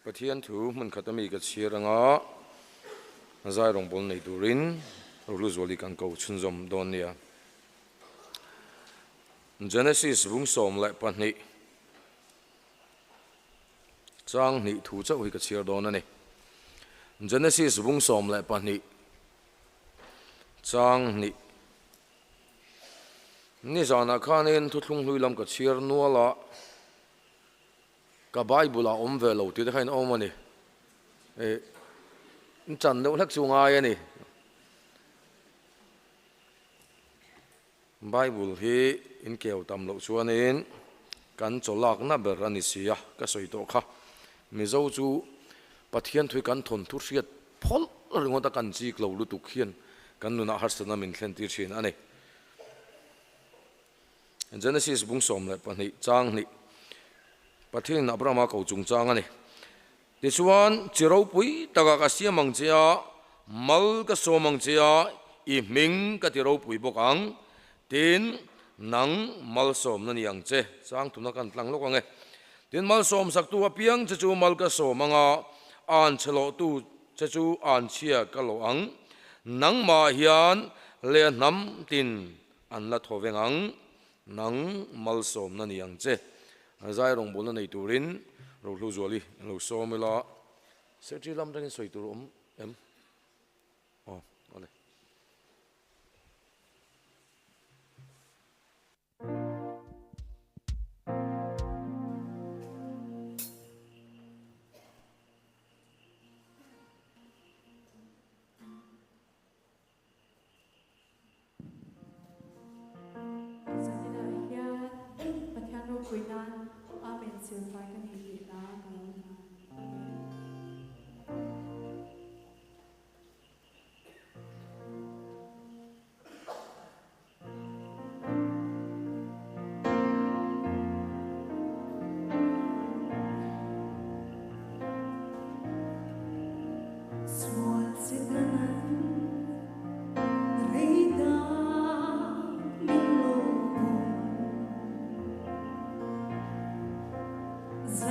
Pathian thu mun khatami ka chiranga zai rong bol nei turin rulu zoli kan ko chunzom donia Genesis bung som lai pani chang ni thu chau hi ka chir don ani Genesis bung som lai pani chang ni zana khanin thutlung hluilam ka chir nuala ka Bible a om ve lo ti da khain om ani chan no lak chunga ani Bible hi in keu tam lo chuanin kan cholak na ber ani sia ka soito kha mizo chu pathian thui kan thon thur riat phol ringota kan chi lo lu tu khian kan nuna harsana min thlen tir thin ani Genesis bung som le pani chang ni pathian Abraham ko chung chang ani ti chuan chiro pui taka ka sia mang chia mal ka so mang chia I ming ka tiro pui bokang tin nang mal som na niang che chang thuna kan tlang lo kange tin mal som sak tu apiang che chu mal ka so manga an chelo tu che chu an chia ka lo ang nang ma hian le nam tin an la thovengang nang mal som na niang che zai rong bol na nei turin ro lu zoli lo somela serti lam dang soi tur em ole Za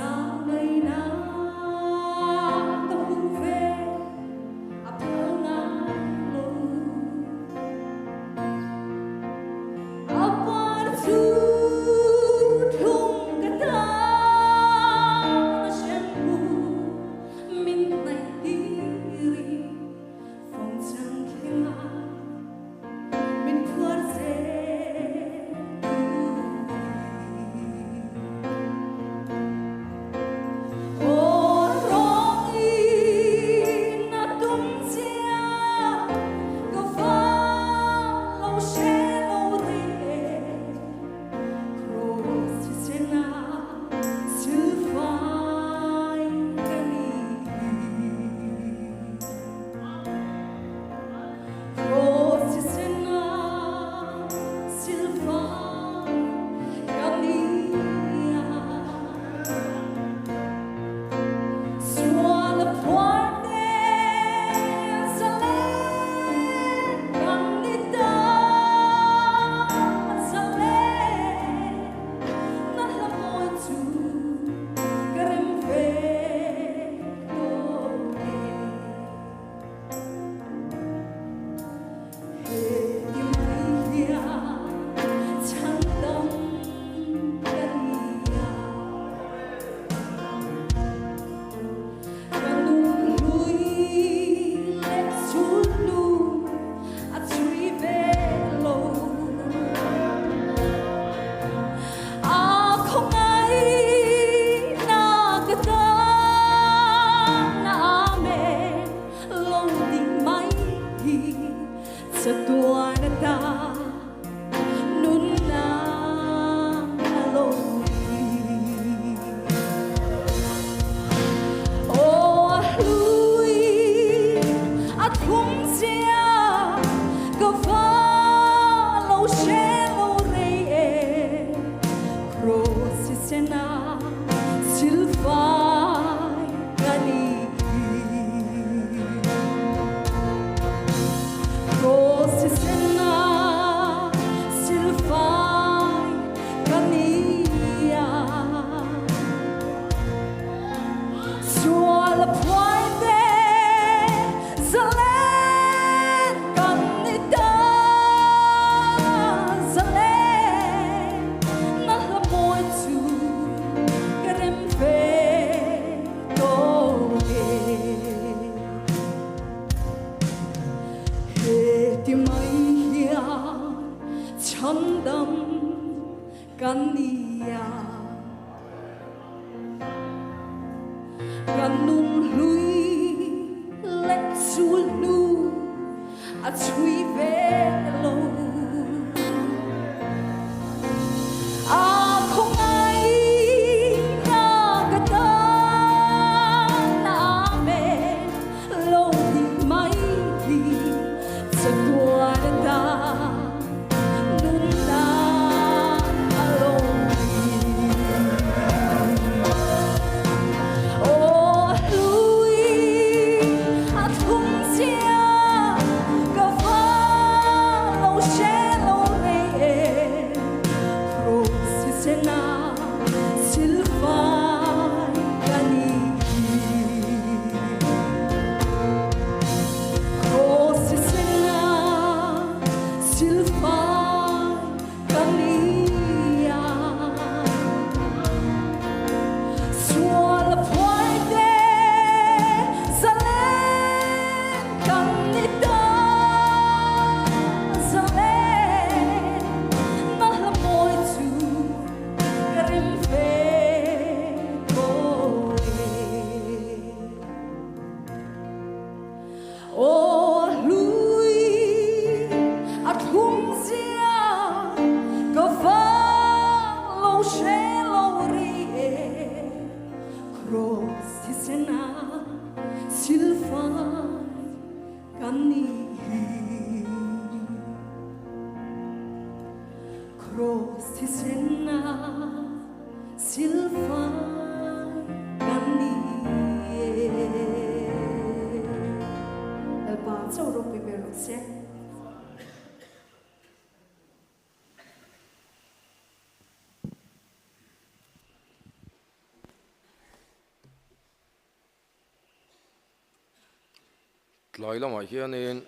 Lai lam hian in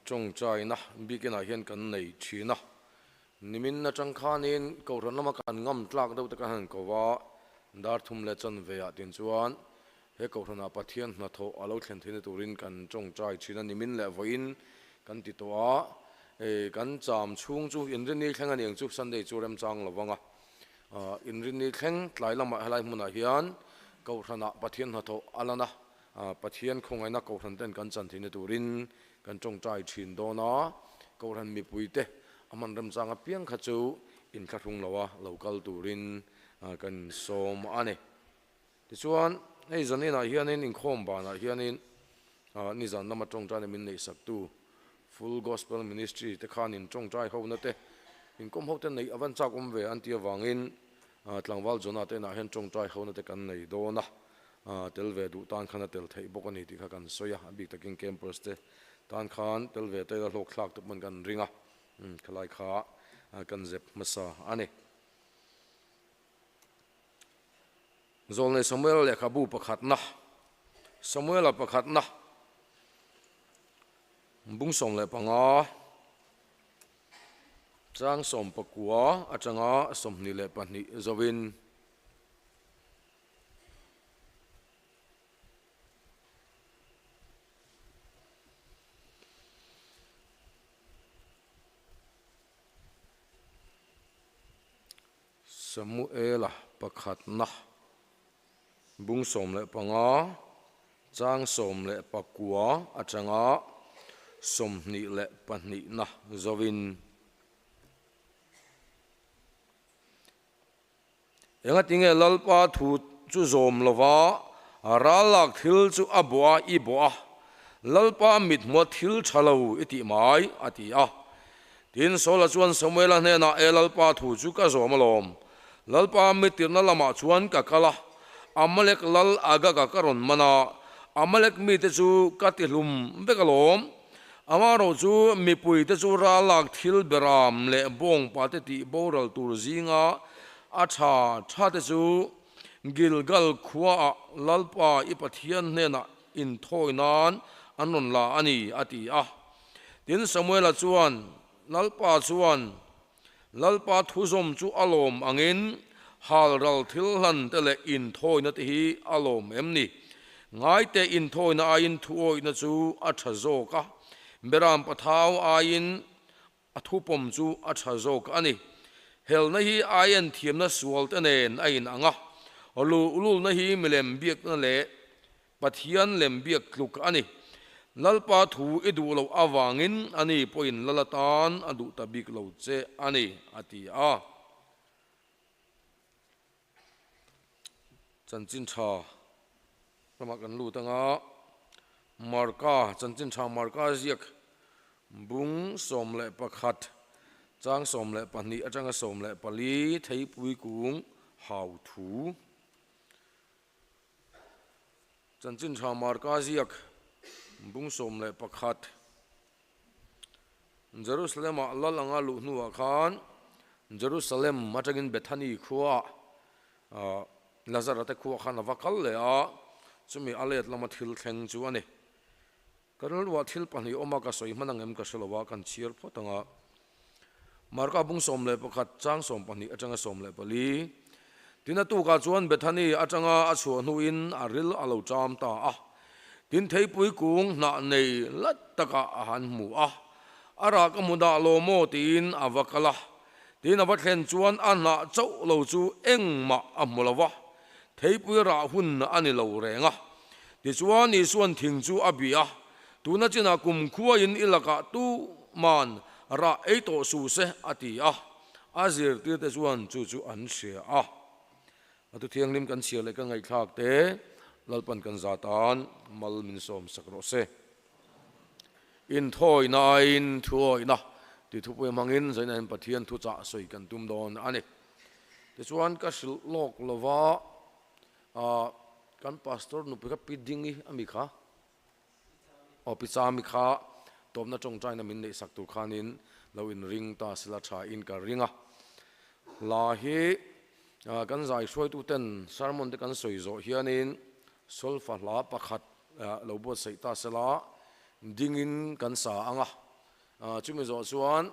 trong chai na bikin hian kan nei thina nimin na changkhan in ko ron lama kan ngam tlak do ta kan ko wa dar thum le chan ve a tin chuan he ko rona pathian na tho alo thlen thine turin kan trong chai thina nimin le voin kan ti to a kan cham chung chu in rin ni thlang ani ang chu sunday chu rem chang lawanga in rin ni thleng tlai lama halai hmuna hian ko rona pathian na tho alana pathian khongai na ko ran ten kan chan thine turin kan trong chai thin do na ko ran mi puite aman ram changa piang kha chu in kha thung lawa local turin kan som ane ti chuan hei zanin a hianin in khom ba na hianin ni zan nama trong chai min nei sak tu full gospel ministry te khan in trong chai ho na te in kom ho te nei awan cha kom ve an tia wangin tlangwal jona te na hen trong chai ho na te kan nei do na tel ve du tan khana tel thei bok ani ti kha kan soya big taking campus te tan khan tel ve te la lok thlak tu man kan ringa khalai kha kan zep masa ani zol ne samuel le khabu pakhat na samuel a pakhat na bung som le panga chang som pakua atanga som ni le pani zowin Samuela pakhat na bung som le panga chang som le pakua atanga som ni le pani na zowin enga tinge lalpa thu chu zom lova ralak thil chu abwa ibwa lalpa mit mo thil thalo iti mai ati a tin sola chuan samuela ne na elalpa thu chu ka zomalom lalpa mitirna lama chuan kakala amalek lal aga ka karon mana amalek mi te chu katilum bekalom amaro chu mipui te chu ralak thil beram le bong pa te ti boral tur zinga acha tha te chu Gilgal khua lalpa ipathian nena in thoi nan anon la ani ati a tin Samuel chuan lalpa thuzom chu alom angin hal ral thil hlan tele in thoi na ti hi alom emni ngai te in thoi na ain thuoi na chu a thazo ka beram pathau ain athupom chu a thazo ka ani hel na hi ain thiam na sual te nen ain anga ulul na hi milem biak na le pathian lem biak tluk ani lalpa thu edu lo awangin ani poin lalatan adu tabik lo che ani ati a chanchin tha ramakan lu tanga marka chanchin tha marka ziak bung som le pakhat chang som le pani atanga som le pali thei pui kung hau thu chanchin tha marka ziak bung som le pakhat Jerusalem lalanga lu nuwa khan Jerusalem matagin Bethany khuwa Lazarate khuwa khan avakal le a chumi alet lama thil thleng chu ani karul wa thil pani oma ka soi manangem ka solowa kan chiar photanga marka bung som le pakhat chang som pani atanga som le pali tina tu ka chuan Bethany atanga achu nuin aril alo cham ta a tin thei pui kung na nei lat taka ahan mu a ara ka muda lo mo tin avakala tin avathen chuan anna chau lo chu engma amulawa thei pui ra hun ani lo renga ti chuan ni suan thing chu abia tuna china kum khuwa in ilaka tu man ra eito su se ati a azir ti te chuan chu an sia a atu thianglim kan sia le ka ngai thak te lalpan kan zatan mal min som sakro se in thoi na in thuoi na ti thu pui mangin zaina in pathian thu cha soi kan tum don ani ti chuan ka sil lok lova kan pastor nu pika pidingi ami kha opisa mi kha tomna chong china min nei sak tu khanin lo in ring ta sila tha in ka ringa la hi kan zai shoi tu ten sermon te kan soi zo hianin solfa la pakhat lo bo sei ta sela dingin kan sa anga chumi zo chuan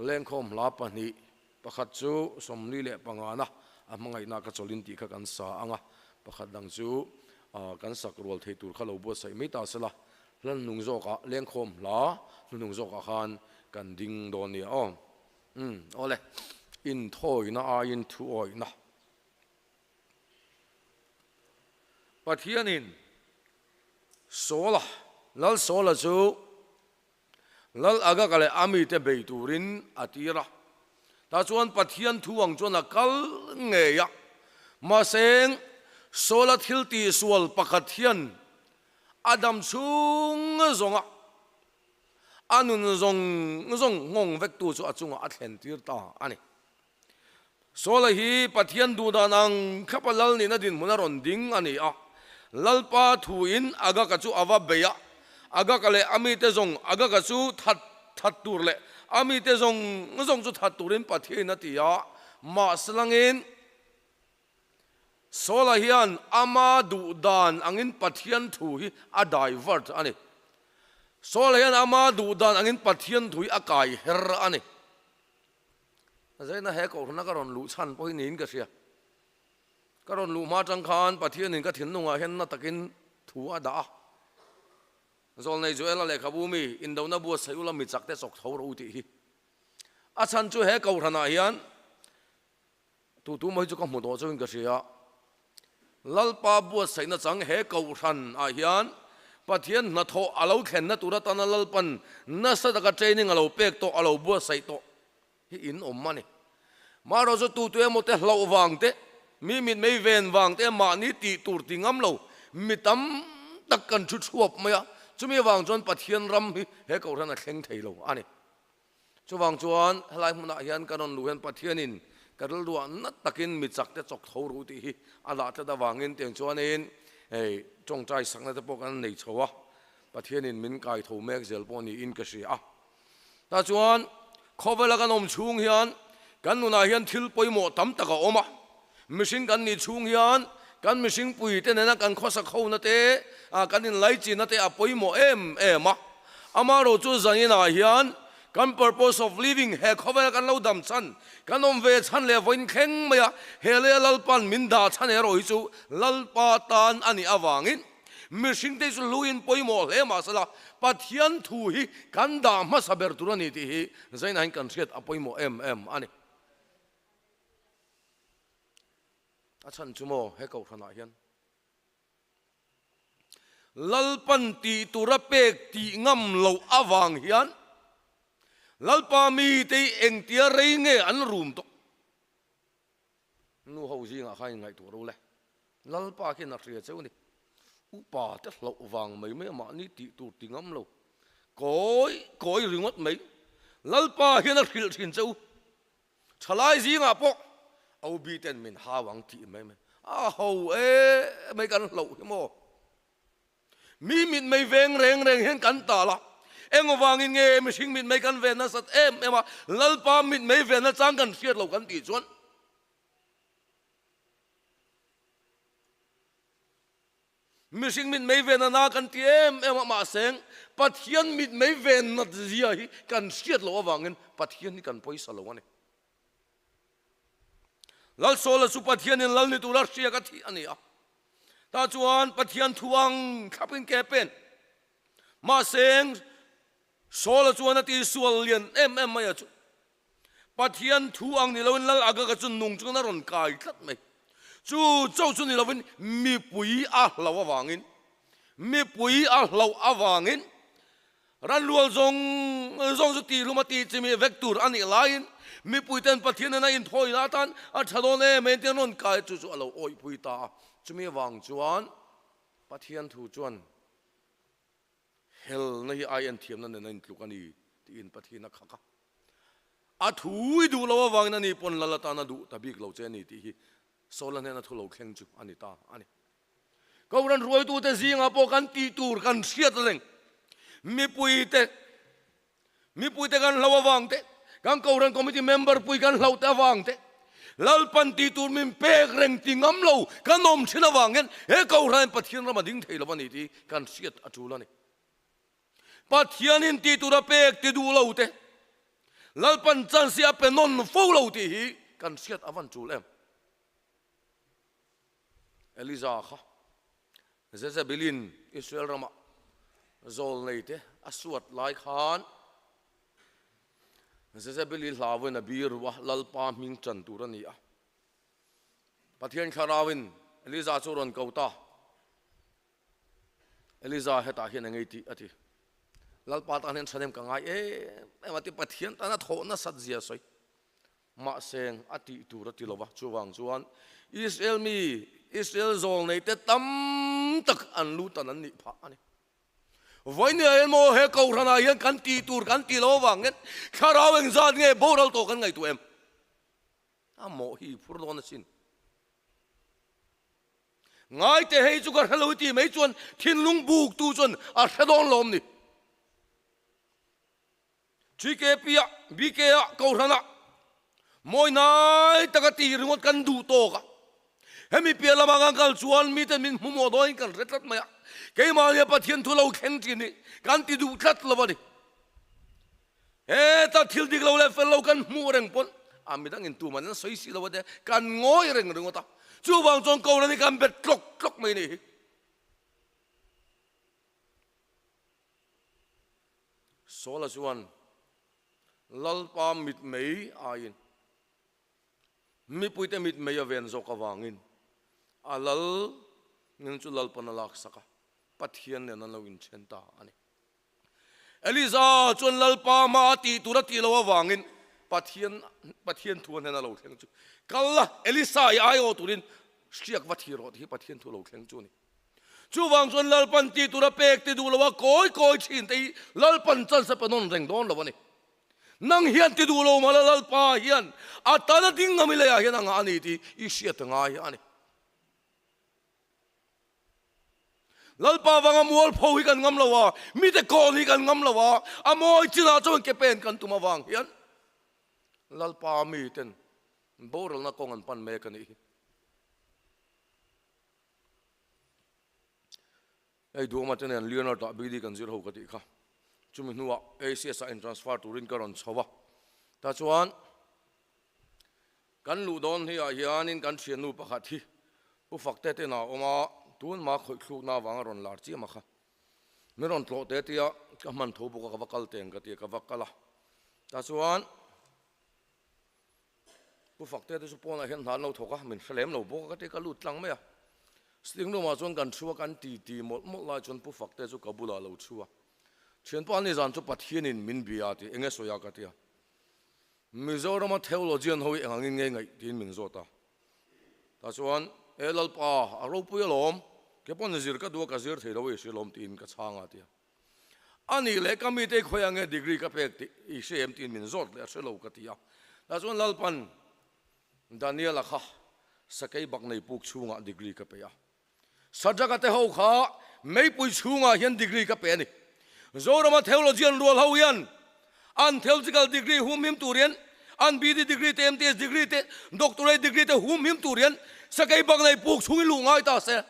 lengkhom la pani pakhat chu somli le pangana amangai na ka cholin ti kha kan sa anga pakhat dang chu kan sak rol thei tur kha lo bo sei mai ta sela lan nung zo ka lengkhom la nung zo ka khan kan ding don ni ole in thoi na a in thu oi na pathianin sola lal sola chu lal aga kale ami te beiturin atira ta chuan pathian thuang chuan a kal nge ya ma seng sola thilti sual pakhathian adam chung zonga anun zong ngong vek tu chu achunga athlen tir ta ani sola hi pathian du danang khapalal ni na din munaron ding ani a lalpa thuin aga ka chu awa beya aga kale ami te zong aga ka chu that tur le ami te zong chu that turin pathian na tia ma slangin sola hian ama du dan angin pathian thu hi a divert ani sola hian ama du dan angin pathian thui akai her ani zaina he ko na karon lu chan poi nin ka sia karon lu ma chang khan pathian in ka thin nunga hen na takin thu ada zol nei joela le khabumi in dona bu sayula mi chakte chok thor uti hi a chan chu he ko rana hian tu mai chu ka mu do chu in ka sia lalpa bu saina chang he ko ran a hian pathian na tho alo khen na tura tan lalpan na sa da ka training alo pek to alo bu sai to hi in om mani maro zo tu emo te hlo wang te mi min mei ven wang te ma ni ti tur ti ngam lo mi tam tak kan chu chuap maya chumi wang chon pathian ram hi he ko ran a thleng thei lo ani chu wang chuan halai hmuna hian kanon lu hen pathianin karul duan na takin mi chak te chok thor ru ti hi ala ta da wangin teng chuan in ei chong chai sakna te pok an nei chowa pathianin min kai tho mek zel poni in ka sia ta chuan khowela kan om chung hian kan nuna hian thil poimo tam taka oma machine kan ni chung hian kan mishing pui te na kan khosa khau na te kan in lai chi na te apoi mo ma amaro chu zangina hian kan purpose of living he khover kan lo dam chan kan om ve chan le voin kheng maya hele lalpan minda chan e roi chu lalpa tan ani awangin mishing te chu luin poimo he ma sala pathian thu hi kan da ma saber turani ti hi zain han kan set apoimo ani achan chumo he ko thana hian lalpan ti turapek ti ngam lo awang hian lalpa mi te eng tia rei nge an rum to nu ho ji nga khai ngai tu ro le lalpa ki na ria cheu ni upa te lo wang mai me ma ni ti tu ti ngam lo koi ringot mai lalpa hian a khil thin cheu chalai ji nga po au bi ten min ha wang ti mai me a ho mai kan lo mo mi min mai veng reng hian kan ta la eng wangin nge mishing min mai kan ve na sat ema lalpa min mai ve na chang kan fiat lo kan ti chuan mishing min mai ve na kan ti ema ma seng pathian min mai ve na zia hi kan fiat lo wangin pathian ni kan poisa lo ani lal sola su pathian in lal ni tu lar sia ka thi ani a ta chuan pathian thuang khapin ke pen ma seng sola chuan ati sual lian mai chu pathian thuang ni loin lal aga ka chun nung chung na ron kai thlat mai chu chau chu ni lovin mi pui a lawa wangin mi pui a law awangin ran lual zong zu ti lumati chimi vector ani lain mi pui ten pathian na in thoi na tan a thadone maintain on kai chu chu alo oi pui ta chumi wang chuan pathian thu chuan hel na hi ai thiam na nen tlukani ti in pathina khaka a thui du lo wang na ni pon lalata na du tabik lo che ni ti hi solan na thu lo khleng chu ani ta ani ko ran roi tu te zinga po kan ti tur kan siat leng mi pui te kan lo wang te kan ko ran committee member pui kan lo ta wang te lalpan ti tur min pek reng ti ngam lo kan om china wangen he ko ran pathian ra ma ding thei lo ni ti kan siat atulani pathian in ti tura pek ti du lo te lalpan chan sia pe non fo lo ti hi kan siat avan chul em Eliza kha Zezebelin Israel rama zol nei te asuat lai khan Zezebelin hlawin abir wa lalpa ming chan turani a pathian kharawin Eliza churon kauta Eliza heta hian ngei ti ati lalpa ta nen sanem ka ngai mati pathian ta na tho na sat zia soi ma seng ati turati lowa chuwang chuan Israel zol nei te tam tak an lu tan an ni pha ani voi ni ai mo he ko rana hian kan ti tur kan ti lo wangen kharaweng zat nge boral to kan ngai tu em a mo hi phur lo na sin ngai te hei chu ka halo ti mai chuan thin lung buk tu chuan a thadon lom ni chike pia bike a ko rana moi nai takati ringot kan du to ka hemi pia lama ngal chuan mi te min mumo doin kan retlat maya ke ma ya pathian thu lo kheng chi ni kan ti du thlat lo bani ta thil dik lo le fel lo kan mu reng pon amidang in tu man soi si lo de kan ngoi reng ta chu wang chong ko ni kan bet tlok mai ni sola chuan lalpa mit mei ain mi puite mit mei aven zo ka wangin alal nin chu lalpan alak saka pathian ne nan lo in chenta ani Eliza chun lalpa ma ti turati lo wangin pathian thu ne na lo thleng chu kalla Elisa ai o turin siak wa thi ro hi pathian thu lo thleng chu ni chu wang chun lalpan ti tura pek ti du lo wa koi chin te lalpan chal sa panon reng don lo ni nang hian ti du lo ma lalpa hian atana ding ngamile ya hian anga ani ti I siat ngai ani lalpa wanga mual pho hi kan ngam lawa mi te kon hi kan ngam lawa amoi china chon ke pen kan tuma wang hian lalpa mi ten boral na kong an pan me kan hi ai du ma chen Leonardo da bidi kan zir ho ka ti kha chumi nuwa ACS in transfer turin karon chawa ta chuan kan lu don hi a hianin kan thian nu pakhat hi u fakte te na oma tun ma khoi khlu na wang ron lar chi ma kha mi ron tlo te tia ka man tho bu ka wakal teng ka ti ka wakala ta chuan u fakte te su pona hen han lo thoka min hlem lo bo ka te ka lut tlang me a sting no ma chuan kan thua kan ti mol mol la chuan pu fakte chu kabula lo thua thian pa ni zan chu pathian in min bia ti enge soya ka tia Mizoram theology an hoi angin ngai tin min zota ta chuan elal pa aro pui lom ke pon zir ka du ka zir thei lo lom tin ka changa tia ani le kami te khoyang e degree ka pek ti I sem tin min zot le shelo ka tia ta chuan lalpan Daniel kha sakai bak nei puk chunga degree ka pe ya sajaka te ho kha mei pui chunga hian degree ka pe ni zorama theology an rol ho yan an theological degree hum turian an BD degree te MTS degree te doctorate degree te hum turian sakai bak nei puk chungi lu ngai ta se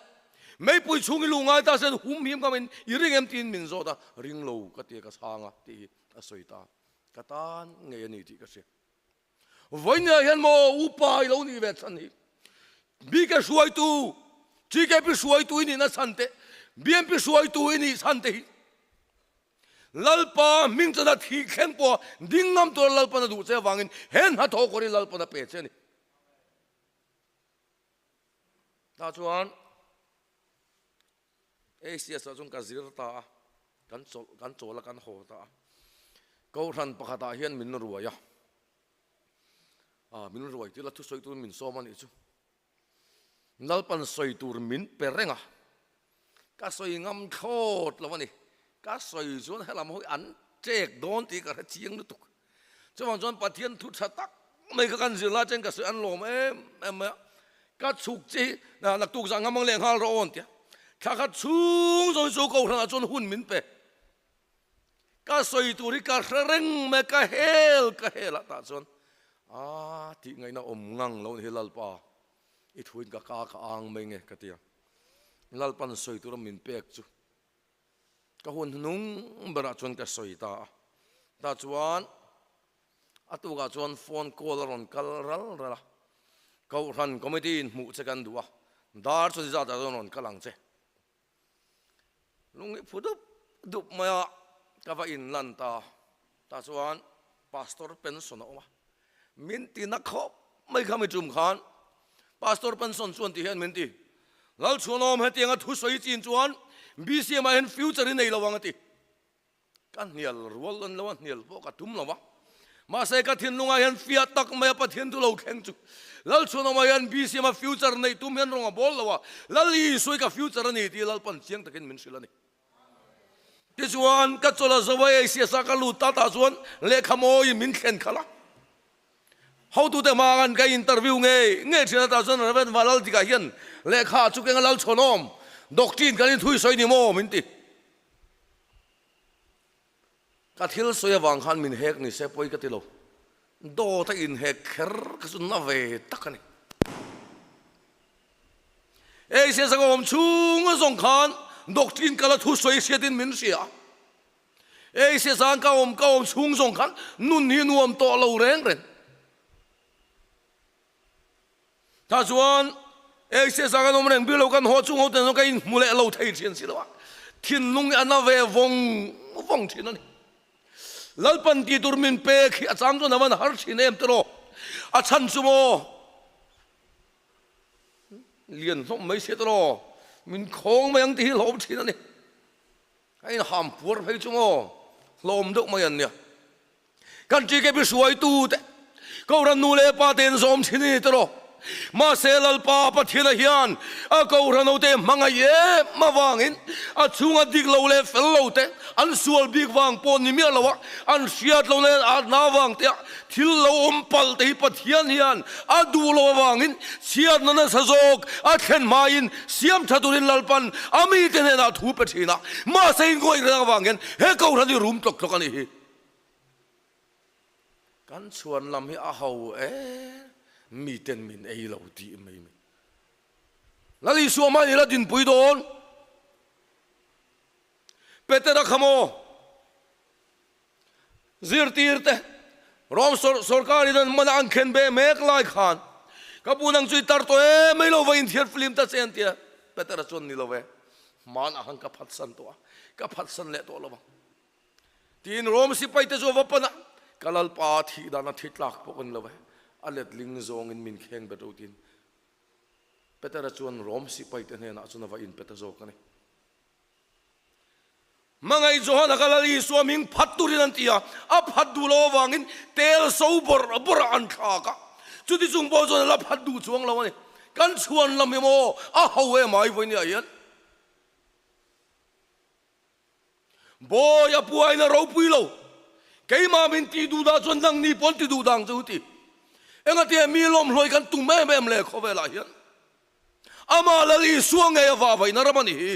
mei pui chungi lu ngai ta se hum ka min iring em tin min zo da ring lo ka te ka sanga ti asoita katan nge ni ti ka se voina hian mo upai lo ni vet san hi bi ka suai tu chi ke pi suai tu ni na sante BM pi suai tu ni sante hi lalpa ming chana thi khen po dingam to lalpa na du che wangin hen ha tho kori lalpa na pe che ni ta chuan ACS chung ka zir ta kan chol kan ho ta ko ran pakhata hian min ruaya min ruai ti la thu soi tu min so man I chu lalpan soi tur min perenga ka soi ngam thot lawani ka soi chuan helam hoi an chek don ti ka chiang lu tuk chuan chuan pathian thu tha tak mai ka kan zila chen ka se an lom em ka chuk chi na nak tuk sang ngamang leng hal ro on tia kha chung zo zo ko thana chuan hun min pe ka soi turi ka reng me ka hel ta chuan ti ngai na om ngang lo hilal pa I thuin ka ang mai nge ka tia lalpan soi tur min pek chu ka hun nung bara chuan ka soi ta chuan atu ga chuan phone call ron kal ral ko ran committee mu che kan duwa dar chu za ta ron kalang che lungi phudup dup maya ka va in lan ta chuan pastor pension oma min ti na kho mai khami chum khan pastor pension chuan ti hian min ti lal chunom he tianga thu soi chin chuan BCM hen future nei lawang ti kan nial rol lan lawan nial po ka tum lawa ma sai ka thin lunga hen fiat tak mai pathian tu lo kheng chu lal chunom hen BCM future nei tum hen ronga bol lawa lal I soi ka future nei ti lal pan chiang takin min silani ti chuan ka chola zawai sia sa ka lu ta chuan lekha moi min khen khala how to the magan ka interview nge thina ta chuan raven walal ti ka hian lekha chu ke ngal chonom doctrine kan thui soi ni mo min ti ka thil soya wang khan min hek ni se poi ka ti lo do ta in hek kher ka sun na ve takani se sa gom chung zong khan doctrine kala thu soi se din min sia se sang ka om chung zong khan nun hi nuam to lo reng ren ta chuan se sang ka nom reng bi lo kan ho chung ho ten no ka in mule lo thei chen si lo thin lung ana ve vong thin ani lalpan ti tur min pe khi achang to naman har thin em tro a chan chu mo lian som mai se tro min khong mayang ti lo thin ani ai ham pur phei chu mo lom duk mai an nia kan chi ke bi suai tu te ko ran nu le pa ten som thin ni tro ma selal pa pathian hian a ko rano te manga ye ma wangin a chunga dik lo le fel lo te an sual big wang pon ni mi lawa an siat lo le a na wang te thil lo pal te pathian hian a du lo wangin siat na na sajok a khen main siam thaturin lalpan ami te na thu pe thina ma sein goi ra wangin he ko rani room tok tok ani hi kan chuan lam hi a ho mi ten min ei lo ti mai lali suama ni la din pui don Petera khamo zirtirte rom sorkari dan manan khen be mek lai khan kapunang chui tar to e mai lo vain thiat film ta chen tia Petera chon ni lo ve man ahang ka phat san to ka phat san le to lo ba tin rom si pai te zo va pana kalal pa thi dana thitlak pokon lo ve alet ling zong in min kheng be to tin Petera chon rom si pai te ne na chuna va in peta zo ka ne mangai johan akalali swaming phaturi nantia a phatdu lo wangin tel so bor an thaka chuti chung bo jon la phatdu chuang lo ni kan chuan lam mo a howe mai voini ayan boya puai na ro pui lo keima min ti du da chon dang ni pon ti du dang chu ti enga ti mi lom hloi kan tu me mem le khove la hian ama lali suang e wa vai na ramani hi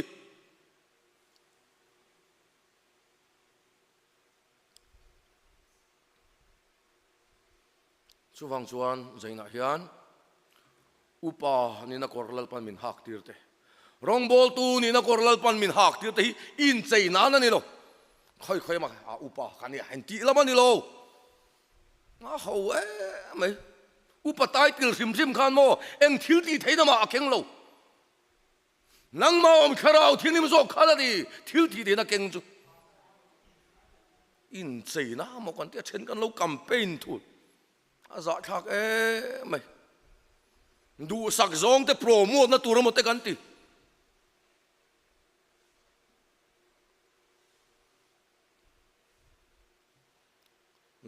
chuwang chuan zaina hian upa ni na korlal pan min hak tirte rong bol tu ni na korlal pan min hak tirte hi in chaina na ni lo khoi ma a upa kani han ti lama ni lo a ho e mai upa tai til sim khan mo eng thil ti theina ma akeng lo nang ma om kharau thinim zo khala di thil ti de na keng chu in chaina mo kan te chen kan lo campaign thu za thak e mai du sak zong te promo na tur mo te kan ti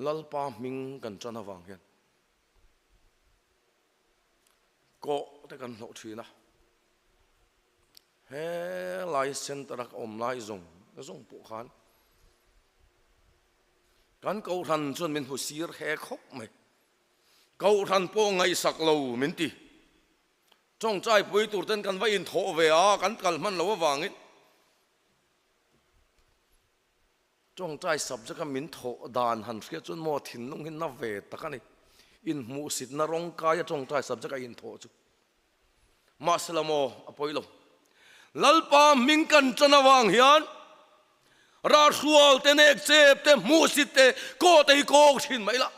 lalpa ming kan chana wang hian ko te kan no thina he lai center ak om lai zong pu khan kan ko ran chon min hu sir he khop mai câu thần po ngay sạc lâu mình ti trong trai bui tụt tên căn vay in thọ về à căn căn man lâu vàng ấy trong trai sập cho căn mình thọ đàn hẳn kia chun mò thìn nông hin na về ta cái này in mu xịt na rong cái trong trai sập cho cái in thọ chứ mà sẽ là mò apoi lâu lalpa mình cần cho na vàng hiền ra sual tên ek chep tên mu xịt tên cô tay cô xin mấy lắm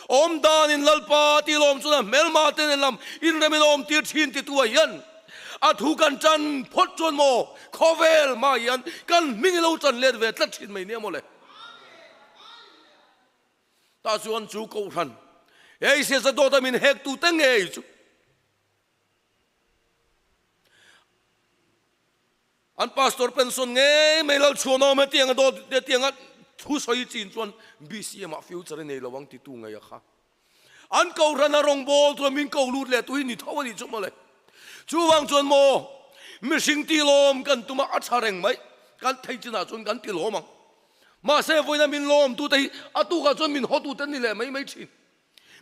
om dan in lalpa ti lom chuna melma ten lam in remin om tir thin ti tua yan a thu kan chan phot chon mo khovel ma yan kan ming lo chan let ve tlat thin mai ne mo le ta chuan chu ko than ei se sa do ta min hek tu tang ei chu an pastor pension nge mai lo chuno me tiang do de tiang thu soi chin chuan BCM a future nei lawang ti tu ngai kha an ko rana rong bol to min ko lut le tu ni thawani chuma le chuwang chuan mo mi sing ti lom kan tuma a thareng mai kan thei china chuan kan ti lom ma se voina min lom tu tei atu ka chuan min hotu tan ni le mai thin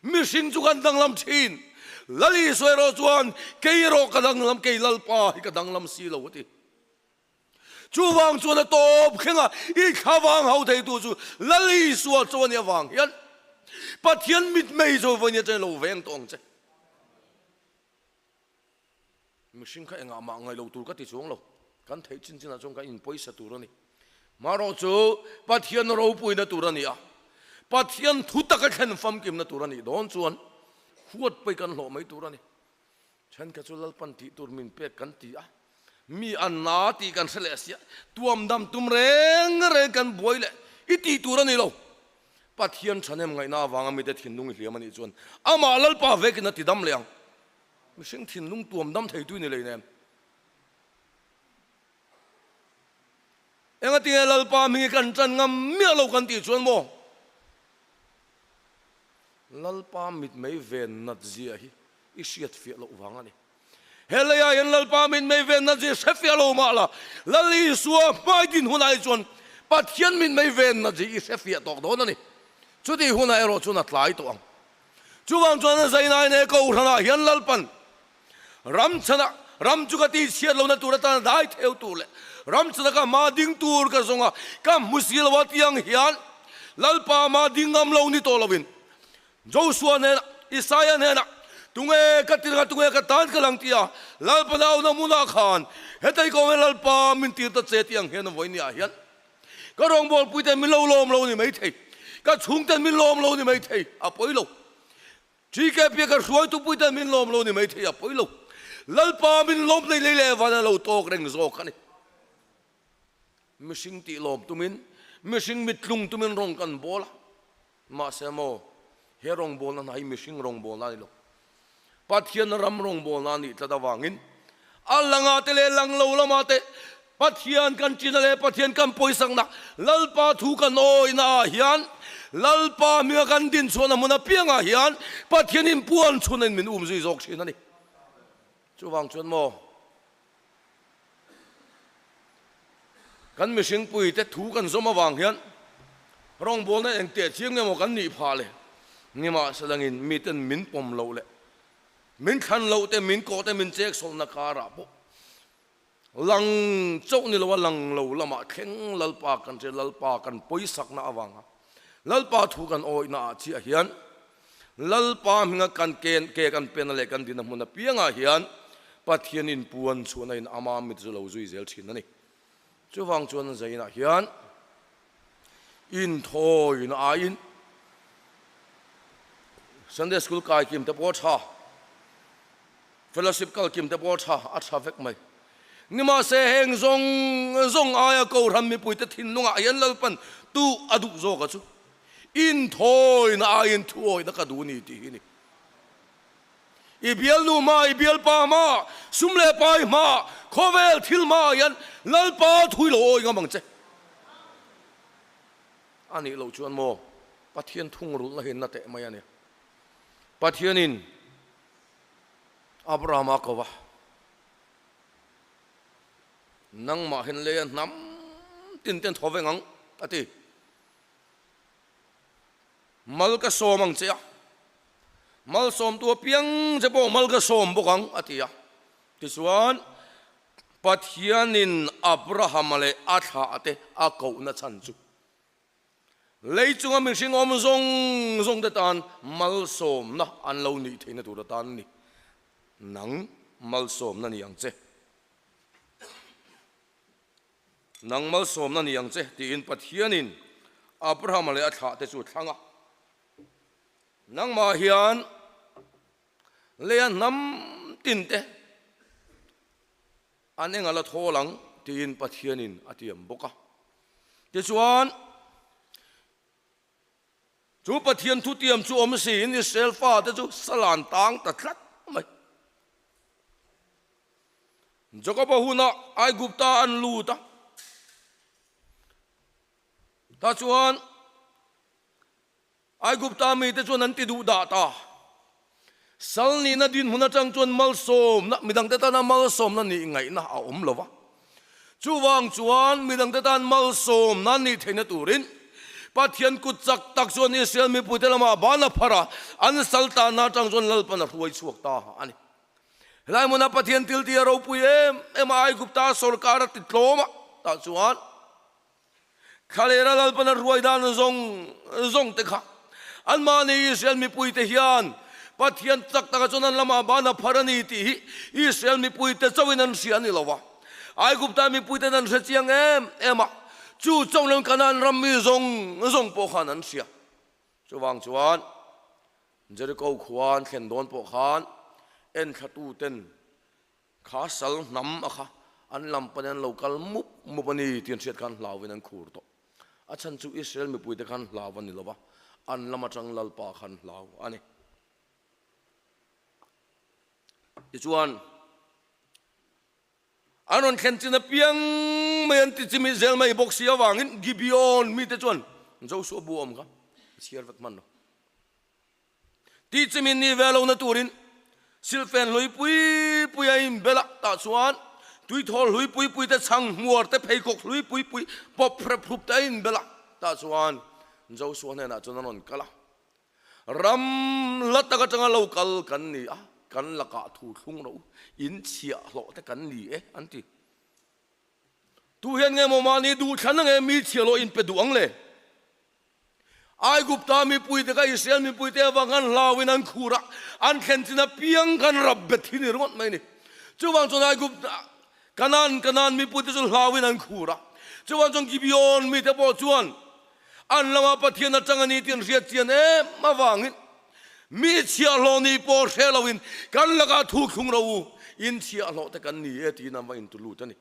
mi sing chu kan dang lam thin lali soiro chuan keiro ka dang lam ke lalpa ka dang lam si lo ti chuwang chuan top khenga I khawang hau thei tu chu lali suwa chuan ya wang yan pathian mit mei zo vonia chen lo veng tong che mishing kha enga ma ngai lo tur ka ti chung lo kan thei chin chin a chung ka in poisa tur ani maro chu pathian ro pui na tur ani a pathian thu ta ka khen fam kim na tur ani don chuan huat pai kan lo mai tur ani chen ka chu lal pan ti tur min pe kan ti a mi anna ti kan selesia tuam dam tum reng kan boile iti turani lo pathian thanem ngai na wanga mi te thinung hliamani chuan ama lalpa vek na ti dam leang mi sing thinung tuam dam thei tu ni le nem enga ti lalpa mi kan chan ngam mi lo kan ti chuan mo lalpa mit mai ven nat zia hi I siat fi lo wanga ni helaya yan lalpa min mai ven na je sefia lo ma la lali suwa mai din hunai chuan pathian min mai ven na je I sefia tok do na ni chuti hunai ro chuna tlai to ang chuwang chuan zainai ne ko thana hian lalpan ram chana ram chuka ti siat lo na tur ta dai theu tu le ram chana ka ma ding tur ka zonga ka musil wa tiang hian lalpa ma ding am lo ni to lovin Joshua ne Isaiah ne na tunge ka tan ka lang tia lalpa na muna khan hetai ko lalpa min tir ta che tiang hen voi ni a hian cái rong bol pui tên mình lâu lom lâu ni mấy thầy cái chung tên mình lom lâu ni mấy thầy à bối lâu chỉ cái việc cái suy tu pui tên mình lom lâu ni mấy thầy à bối lâu lal pa mình lom này lấy vào lâu to cái rừng gió cái này mình sinh tị lom tu mình sinh mít lung tu mình rong cần bol mà xem mò he rong bol này mình sinh rong bol này lâu bắt hiện ram rong bol này ta đã vangin alanga tele lang lâu lama te bắt hiện kan chinale bắt hiện kan poi sang na lalpa thu kan oi na hian lalpa mi kan din chona muna pianga hian bắt hiện in puan chunen min zui jok chin ani chu wang chun mo kan mi sing pui te thu kan zoma wang hian rong bol na eng te chiang ne mo kan ni pha le ngima salangin mi ten min pom lo le min khan lo te min ko te min chek sol na kara bo lang chok ni lo lang lo lama kheng lalpa kan che lalpa kan poi sak na awanga lalpa thu kan oi na chi a hian lalpa minga kan ken ke kan pen le kan din mun na pianga hian pathian in puan chuna in ama mit zo lo zui zel thin ani chu wang chuan zaina hian in thoi na in Sunday school kai kim te po tha fellowship kal kim te po tha a tha vek mai nima se heng zong aya ko ram mi pui te thin nunga yan lalpan tu adu zo ka chu in thoi na in thuoi na ka du ni ti ni ibial nu ma ibial pa ma sumle pai ma khovel thil ma yan lalpa thui lo oi ngamang che ani lo chuan mo pathian thung rul la hin na te mai ani pathianin Abraham akawa nang ma hin le nam tin ten thove ngang ati mal ka somang che mal som tu piang je bo mal ka som bo kang ati ya tiswan pathianin Abraham le atha ate akau na chan chu lei chunga mi sing om zong de tan mal som na an lo ni theina tu da tan ni nang mal som na ni yang che nang mal som na ni yang che ti in pathianin Abraham le atha te chu thanga nang ma hian le nam tin te anenga la tholang ti in pathianin atiam boka ti chuan chu pathian thu tiam chu om si in Israel fa te chu salan tang ta thlat mai Jacob huna ai gupta an lu ta chuan ai gupta mi te chuan an ti du da ta sal ni na din huna chang chuan mal som na midang te ta na mal som na ni ngai na a om lova chu wang chuan midang te tan mal som na ni theina turin pathian ku chak tak chuan Israel mi putelama bana phara an salta na chang chuan lalpan ruai chuak ta ani lai mona pathian til ti ro pui em ai gupta sarkar ti tloma ta chuan khalera lalpan ruai dan zong te kha an ma ni Israel mi pui te hian pathian chak tak chuan an lama bana phara ni ti Israel mi pui te chawin an sian ni lowa ai gupta mi pui te nan se chiang ema chu chong leng kanan ram mi zong po khan an sia chu wang chuan Jericho khuan khen don po khan en khatu ten kha sal nam akha an lam panen local mupani tian set khan lawin an khur to achan chu Israel mi puite khan lawan ni lowa an lama chang lalpa khan law ani chuan anon khen china piang men ti chimi zel mai boxia wangin Gibeon mi te chuan zo so buom ka siar vat man no ti chimi ni velo na turin silfen lui pui ai bela ta chuan tui thol lui pui te chang muar te pheikok lui pui pop phrup te in bela ta chuan zo so ne na chuan anon kala ram lataka changa local kan ni a kan laka thu thung ro in chia lo te kan ni anti tu hian nge mo mani du thana nge mi chia lo in pe duang le ai gupta mi pui te ka Israel mi pui te wangan lawin an khura an khen china piang kan rab bet hin rongot mai ni chu wang chon ai gupta kanan mi pui te chu lawin an khura chuan chong gibion mi te po chuan an lama pathian a changani tin riat chian ma wangin mi chia lo ni po helowin kan laka thu khung ro in chia lo te kan ni e ti na ma in tu lu tani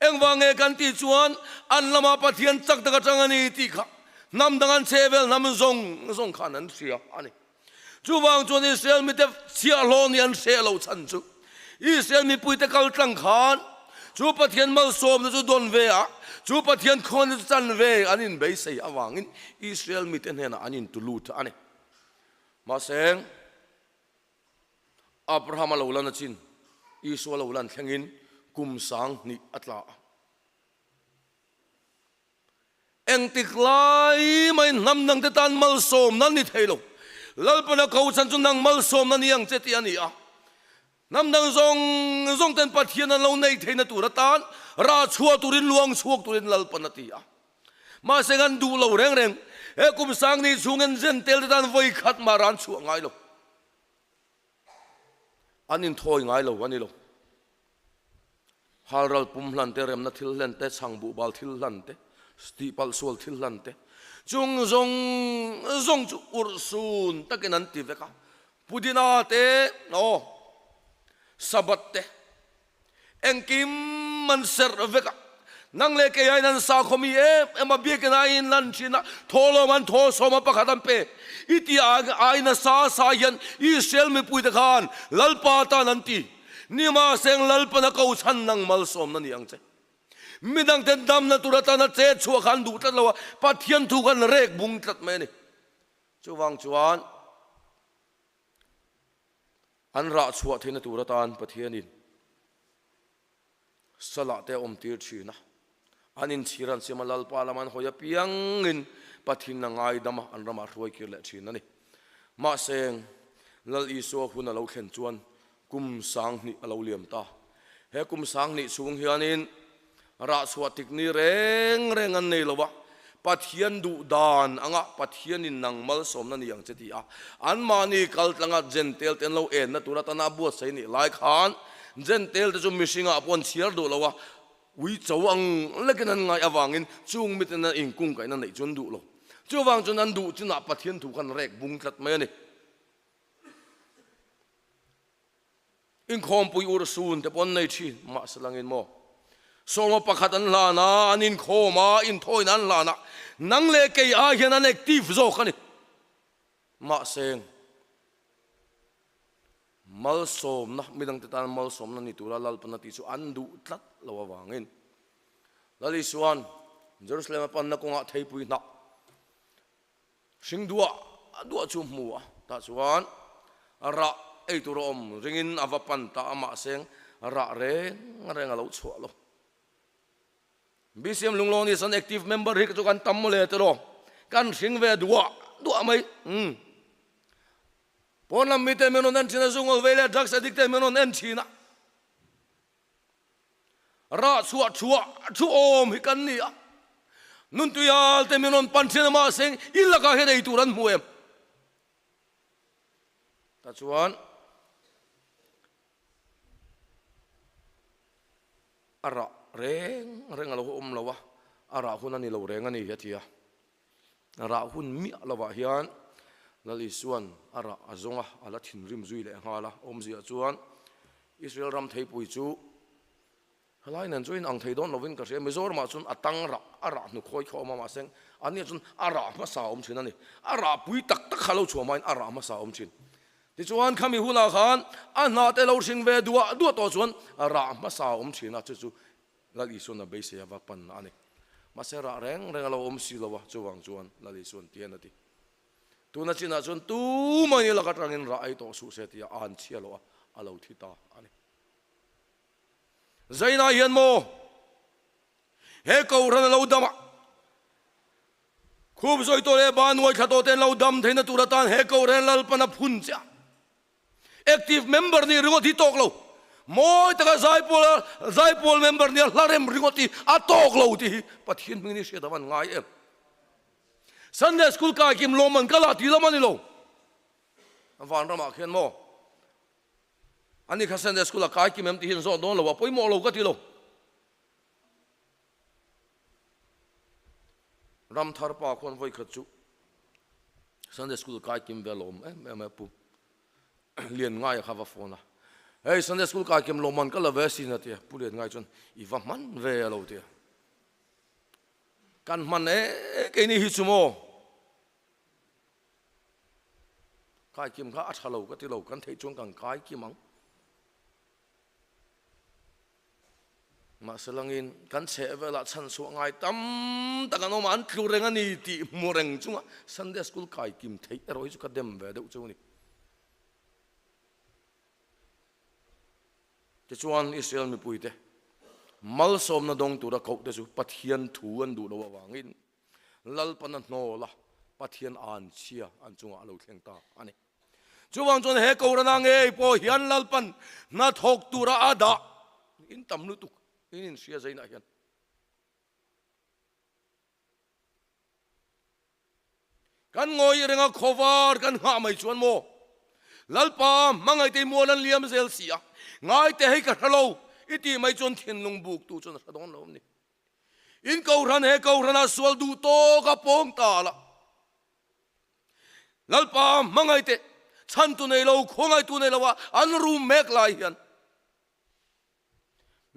eng wange kan ti chuan an lama pathian chak ta changani ti kha nam dangan chevel nam zong khan an sia ani chu wang chuan Israel mi te chia lo ni an se lo chan chu Israel mi pui te kal tlang khan chu pathian mal som na chu don ve a chu pathian khon chan ve anin be sei awangin Israel mi te hena anin tu lu ta ani ma seng Abraham lo lan chin Isu lo lan thengin kum sang ni atla eng tiklai mai nam nang te tan mal som nan ni thailo lalpana kau chan chu nang mal som nan yang cheti ani a nam nang zong ten pathian an lo nei theina tur tan ra chua turin luang chuak turin lalpana ti a ma sengan du lo reng e kum sang ni chungen zen tel tan voi khat maran chu ngai lo anin thoi ngai lo ani lo halral pum hlan te rem na thil len te changbu bal thil hlan te stipal sol thil hlan te chung zong chu ursun takin an ti veka pudina te no sabat te engkim man ser veka nang le ke ai nan sa khomi ema bi ke na in lan china tholo man tho so ma pakhatam pe iti ai na sa yan Israel mi pui de khan lalpa ta nan ti ni ma seng lalpa na kau chan nang mal som na niang che midang ten dam na turata na che chua khan du tat lawa pathian thu kan rek bung tat me ni chuwang chuan an ra chua thina turata an pathianin sala te om tir china anin chiran simalal palaman hoya piangin pathin na ngai dama an rama roi kir le thina ni ma seng lal iso hun alo khen chuan kum sang ni alo liam ta he kum sang ni chung hianin ra suatik ni reng an nei lowa pathian du dan anga pathianin nang mal som na ni yang cheti a an mani kal tlanga gentel ten lo en na turata na bu sai ni lai khan gentel te chu mishinga apon chiar do lowa ui chawang lekenan ngai awangin chung mitena ingkung kaina nei chun du lo chuwang chun an du chuna pathian thu kan rek bung tlat me ni in khom pui ur sun te pon nei thi ma salangin mo soma pakhat an lana anin khoma in thoin an lana nang le ke a hian an active zo khani ma seng mal som na midang te tan mal som na ni tura lal pan ti chu an du tlat lo awangin lali suan Jerusalem pan na konga thei pui na singdua adua chu muwa ta chuan ara ei turom ringin avapan ta ama seng ra reng alo chua lo BCM lunglong ni san active member hi chu kan tammole te lo kan sing ve dua mai ponlam mite menon an china zungol vele drugs addict menon an china ra chua chu om hi kan ni a nun tu yal te menon panchina ma seng ilaka he dei turan muem ta chuan ara reng alo om lawa ara hun ani lo reng ani hiatia ara hun mi lawa hian lali suan ara azonga ala thin rim zui le ngala om zia chuan Israel ram thei pui chu halai nan join ang thei don lovin ka se mizor ma chun atang ara nu khoi khoma ma seng ani chun ara ma sa om chin ani ara pui tak khalo choma ara ma sa om chin ti chuan khami hula khan ana te lo sing ve dua to chuan ara ma sa om china chu lali suan na beise ava pan ani ma se ra reng alo om si lawa chuwang chuan lali suan tian ati tuna china chun tu mai la ka tangin ra ai to su se tia an chialo alo thita ani zaina hian mo he ko ran lo dama khub zoi to le ban wai khato ten lo dam theina turatan he ko ran lal pana phun cha active member ni ringo thi tok lo moi taka zaipol member ni hlarem ringo ti atok lo ti pathin ming ni se dawan ngai em Sunday school ka kim loman kala ti lamani lo van rama khen mo ani kha Sunday school ka kim em ti hin zo don lo poi mo lo ka ti lo ram thar pa khon voi khat chu Sunday school kai kim velom me pu liền ngay khava phone hey Sunday school kai kim loman ka la ve sin atia pu liền ngay chon I va man ve lo tia kan man cái ni hi chumo kai kim kha athalo ka ti lo kan thei chung kan kai kim ang mà selangin kan che vela chan su ngai tam takano man tlu renga ni ti moreng chunga Sunday school kai kim thei roi chu ka dem ve deuh chu ni te chuan Israel mi puite mal som na dong tu ra kau te chu pathian thu an du lo wangin lal pan no la pathian an chia an chunga lo thleng ta ani chuwang chon he ko ra na nge po hian lal pan na thok tu ra ada in tam lu tu in sia zaina hian kan ngoi renga khovar kan ha mai chuan mo lalpa mangai te mo lan liam zel sia ngai te hei ka halo iti mai chon thin lung buk tu chon sadon lo ni in ko ran he ko ran a sual du to ka pong ta la lalpa mangai te chan tu nei lo khongai tu nei lo wa an ru mek lai hian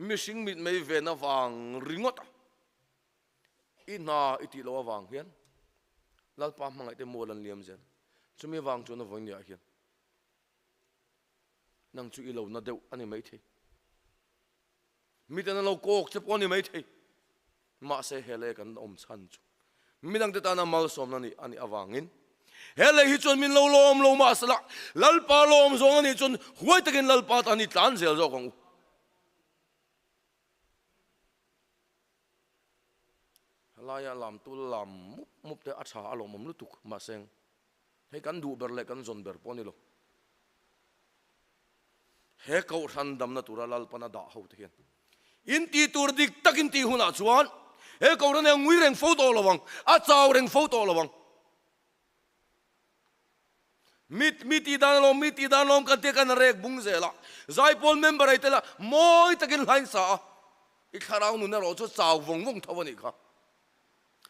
missing mit mai ve na wang ringot ina iti lo wang hian lalpa mangai te mo lan liam zel chumi wang chon na voin ya hian nang chu ilo na deuh ani mai thei mi tan lo kok che pon ni mai thei ma se hele kan om chan chu mi nang te ta na mal som na ni ani awangin hele hi chon min lo lom lo ma sala lalpa lom zong ani chon huai takin lalpa ta ni tlan zel zo kong halaya lam tu lam mup te acha alom mom lu tuk ma seng he kan du ber le kan zon ber poni lo he kau ran dam na tura lal pana da ho te hian in ti tur dik takin ti huna chuan he kau ran ngui reng photo lawang a chaw reng photo lawang miti dan lom kan te kan rek bung zela zai pol member ai tela moi takin line sa I kharau nu na ro chu chaw wong thawani kha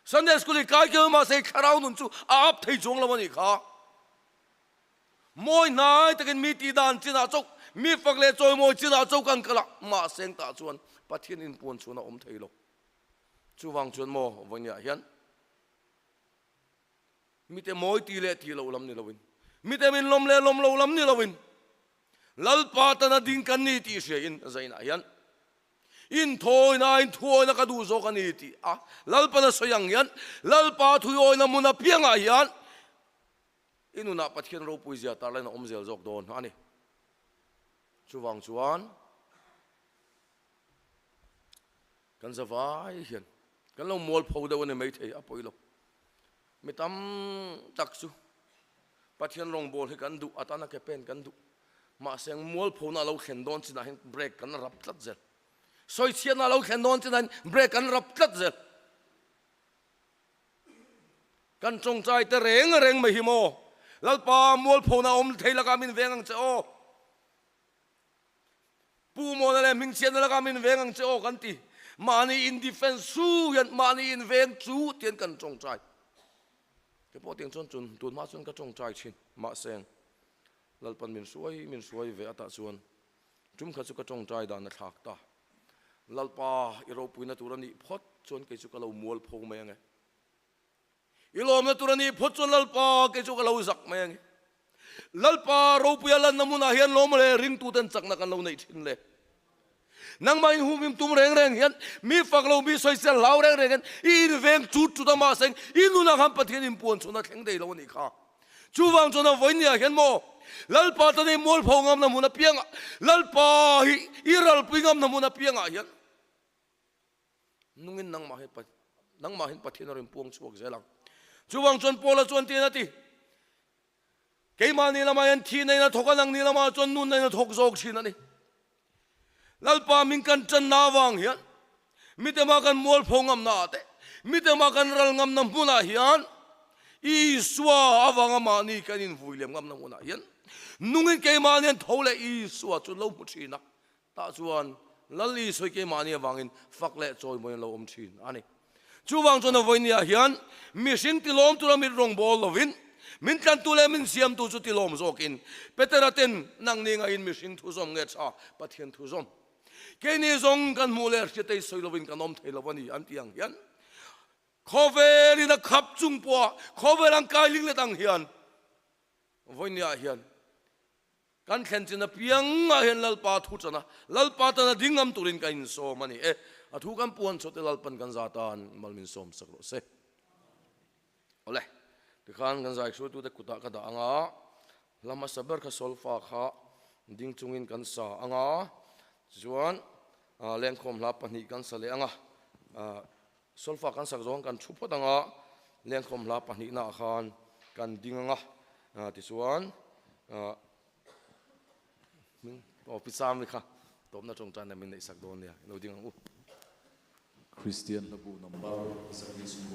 Sunday school kai ke ma se kharau nun chu ap thei jong lawani kha moi nai takin miti dan china chok mi fakle choi moi china chok kan kala ma seng ta chuan pathian in pon chuna om thei lo chu wang chuan mo wanya hian mi te moi ti le ti lo lam ni lowin mi te min lom le lom lo lam ni lowin lal pa ta na ding kan ni ti she in zaina hian in thoi na ka du zo kan ni ti a lal pa na soyang hian lal pa thuoi na muna pianga hian inuna pathian ro puizia tar lai na om zel jok don ani chuwang chuan kan zawai hian kan lo mol pho de woni mai thei a poilo mitam taksu pathian rong bol he kan du atana ke pen kan du ma seng mol pho na lo khen don china hen break kan rap tlat zel soi chian na lo khen don china break kan rap tlat zel kan chong chai te reng mai hi mo lalpa mol pho na om thei la ka min vengang che o pu mo na le ming chian la ka min vengang che o kan ti mani in defense su yan mani in veng chu tian kan chong chai ke po tiang chon chun tun ma chun ka chong chai chin ma seng lalpan min suai ve ata chuan chum kha chu ka chong chai dan na thak ta lalpa iro puina turani phot chon ke chu ka lo mol pho mai nge ilom na turani phot chon lalpa ke chu ka lo zak mai nge lalpa ro puya lan namuna hian lom le ring tu ten chak na kan lo nei thin le nang mai humim tum reng hian mi faklo mi soi sel lau reng in veng chu da ma seng inu na ham pathian in pon chuna thleng dei lo ni kha chu wang chona voinia hian mo lalpa ta nei mol pho ngam na muna pianga lalpa hi iral pingam na muna pianga hian nungin nang ma hin pathian rin puang chuak zelang chu wang chon pola chon ti na ti keima ni lama yan thi nei na thokanang ni lama chon nun nei na thok jok thin ani lalpa min kan chan na wang hian mitema kan mol phongam na te mitema kan ral ngam na muna hian I suwa awanga ma ni kan in vuilem ngam na muna hian nungin ke ma nen thole I suwa chu lo mu thina ta chuan lali soi ke ma ni wangin fakle choi moi lo om thin ani chu wang chon voi nia hian mi hring ti lom tura mi rong bol lovin min tlan tu le min siam tu chu ti lom zokin peteraten nang ninga in mi hring thu zom nge cha pathian thu zom ke ni zong kan mu le che te soi lovin kan om thei lovani an tiang hian khovel in a khap chung po khovel ang kai ling le tang hian voi nia hian kan khen chin a piang a hian lalpa thu chana lalpa ta na dingam turin ka in so mani e a thu kan puan chote lalpan kan zatan malmin som sakro se ole ti khan kan zai su tu te kuta ka da anga lama sabar kha solfa kha ding chungin kan sa anga chuan lengkhom la pani kan sa le anga solfa kan sak zong kan thupot anga lengkhom la pani na khan kan ding anga ti chuan min ofisam ni kha top na chong tan min nei sak don ya no ding ang u Christian labu number 7